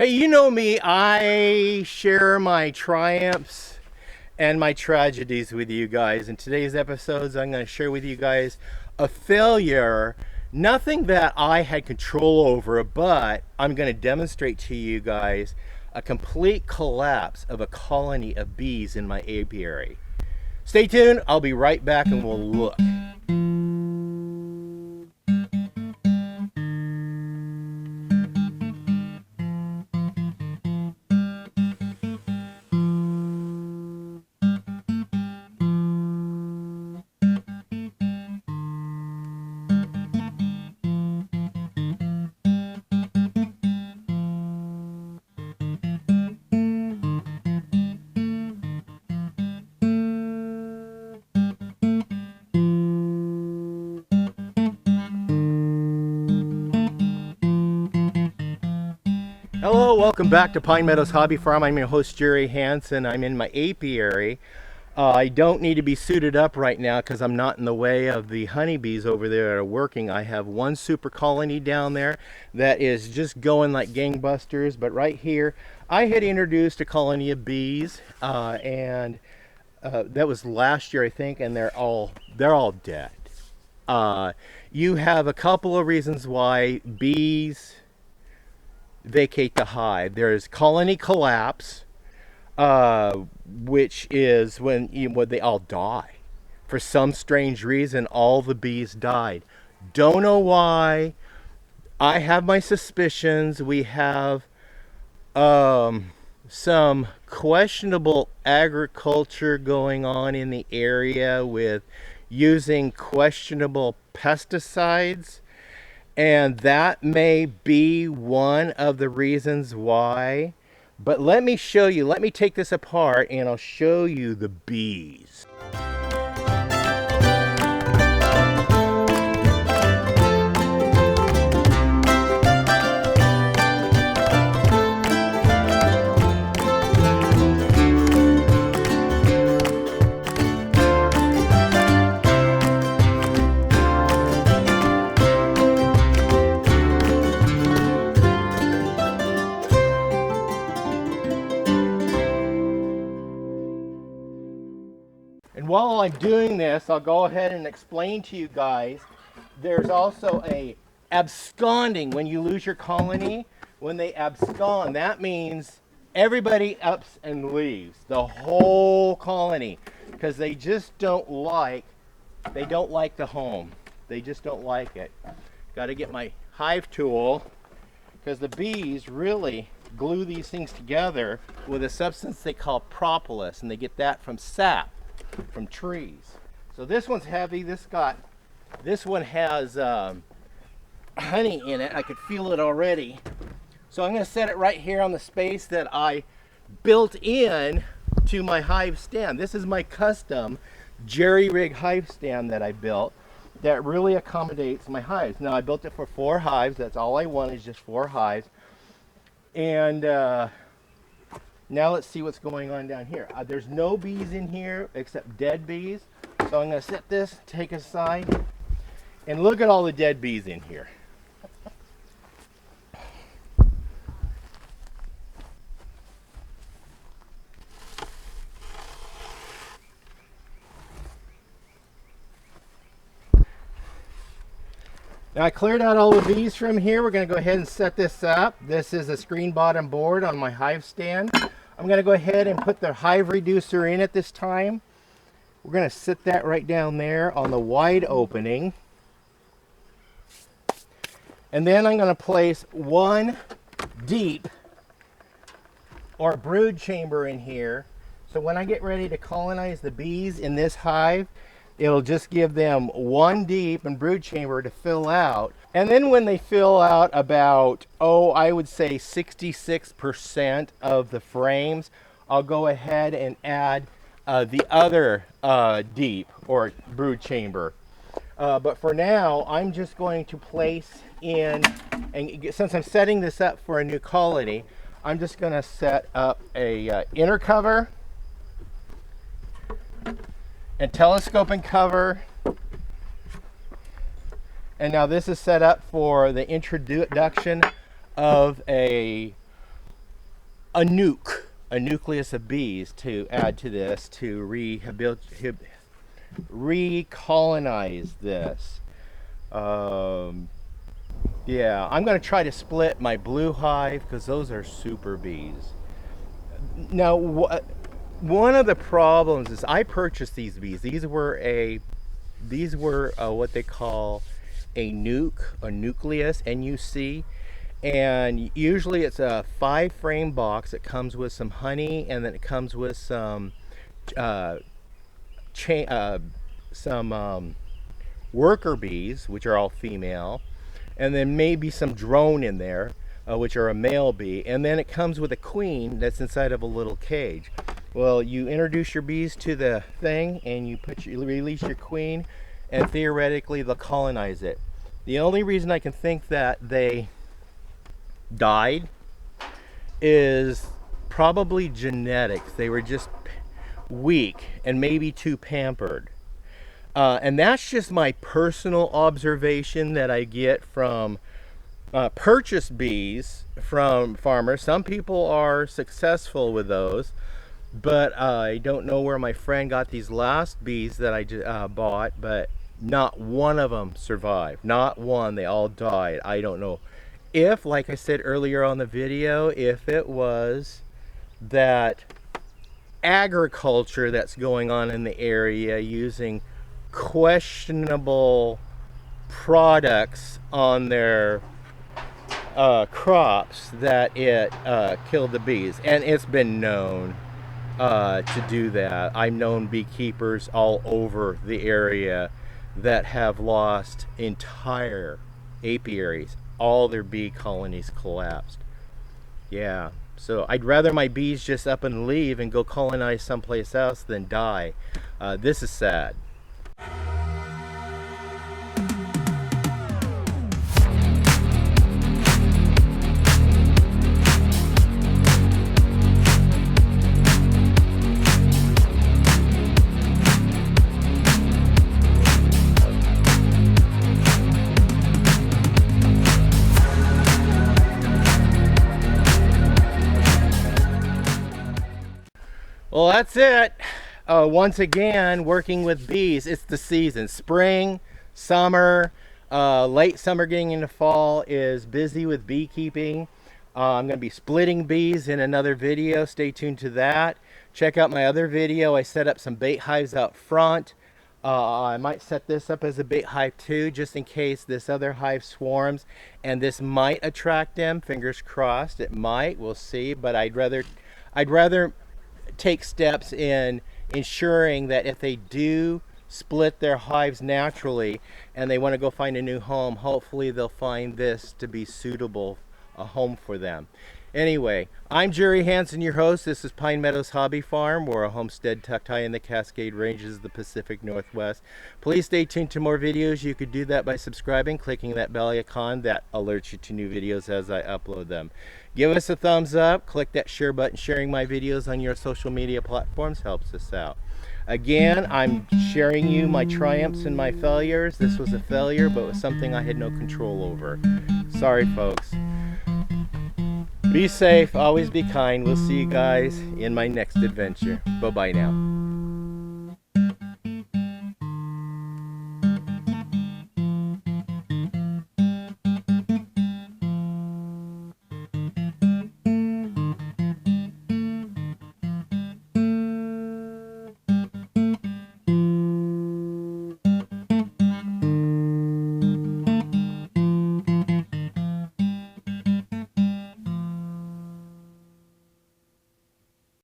Hey, you know me, I share my triumphs and my tragedies with you guys. In today's episodes, I'm going to share with you guys a failure, nothing that I had control over, but I'm going to demonstrate to you guys a complete collapse of a colony of bees in my apiary. Stay tuned, I'll be right back and we'll look. Hello, welcome back to Pine Meadows Hobby Farm. I'm your host, Jerry Hansen. I'm in my apiary. I don't need to be suited up right now because I'm not in the way of the honeybees over there that are working. I have one super colony down there that is just going like gangbusters. But right here, I had introduced a colony of bees, and that was last year, I think, and they're all dead. You have a couple of reasons why bees vacate the hive. There's colony collapse, which is when they all die. For some strange reason, all the bees died. Don't know why. I have my suspicions. We have some questionable agriculture going on in the area with using questionable pesticides. And that may be one of the reasons why. But let me show you, let me take this apart and I'll show you the bees. And while I'm doing this, I'll go ahead and explain to you guys, there's also a absconding. When you lose your colony, when they abscond, that means everybody ups and leaves, the whole colony, because they just don't like the home. They just don't like it. Got to get my hive tool, because the bees really glue these things together with a substance they call propolis, and they get that from sap from trees. So this one's heavy. This one has honey in it. I could feel it already. So I'm going to set it right here on the space that I built in to my hive stand. This is my custom jerry rig hive stand that I built that really accommodates my hives. Now I built it for 4 hives. That's all I want, is just 4 hives. And now let's see what's going on down here. There's no bees in here except dead bees. So I'm going to set this, take aside, and look at all the dead bees in here. Now I cleared out all the bees from here. We're going to go ahead and set this up. This is a screen bottom board on my hive stand. I'm going to go ahead and put the hive reducer in at this time. We're going to sit that right down there on the wide opening. And then I'm going to place 1 deep or brood chamber in here. So when I get ready to colonize the bees in this hive, it'll just give them 1 deep and brood chamber to fill out. And then when they fill out about, I would say 66% of the frames, I'll go ahead and add the other deep or brood chamber. But for now, I'm just going to place in, and since I'm setting this up for a new colony, I'm just going to set up a inner cover and telescoping cover. And now this is set up for the introduction of a a nuke, a nucleus of bees to add to this to recolonize this. Yeah, I'm going to try to split my blue hive because those are super bees. Now, one of the problems is I purchased these bees. These were what they call a nucleus, NUC, and usually it's a 5-frame box. It comes with some honey, and then it comes with some worker bees, which are all female, and then maybe some drone in there, which are a male bee, and then it comes with a queen that's inside of a little cage. Well, you introduce your bees to the thing, and you release your queen, and theoretically they'll colonize it. The only reason I can think that they died is probably genetics. They were just weak and maybe too pampered. And that's just my personal observation that I get from purchased bees from farmers. Some people are successful with those, but I don't know where my friend got these last bees that I bought, but not one of them survived. Not one. They all died. I don't know if, like I said earlier on the video, if it was that agriculture that's going on in the area using questionable products on their crops that it killed the bees. And it's been known to do that. I've known beekeepers all over the area that have lost entire apiaries. All their bee colonies collapsed. Yeah, so I'd rather my bees just up and leave and go colonize someplace else than die. This is sad. Well, that's it. Once again, working with bees. It's the season. Spring, summer, late summer getting into fall is busy with beekeeping. I'm going to be splitting bees in another video. Stay tuned to that. Check out my other video. I set up some bait hives out front. I might set this up as a bait hive too, just in case this other hive swarms, and this might attract them. Fingers crossed, it might. We'll see. But I'd rather take steps in ensuring that if they do split their hives naturally and they want to go find a new home, hopefully they'll find this to be suitable, a home for them. Anyway, I'm Jerry Hansen, your host. This is Pine Meadows Hobby Farm. We're a homestead tucked high in the Cascade Ranges of the Pacific Northwest. Please stay tuned to more videos. You could do that by subscribing, clicking that bell icon that alerts you to new videos as I upload them. Give us a thumbs up, click that share button. Sharing my videos on your social media platforms helps us out. Again, I'm sharing you my triumphs and my failures. This was a failure, but it was something I had no control over. Sorry, folks. Be safe, always be kind. We'll see you guys in my next adventure. Bye-bye now.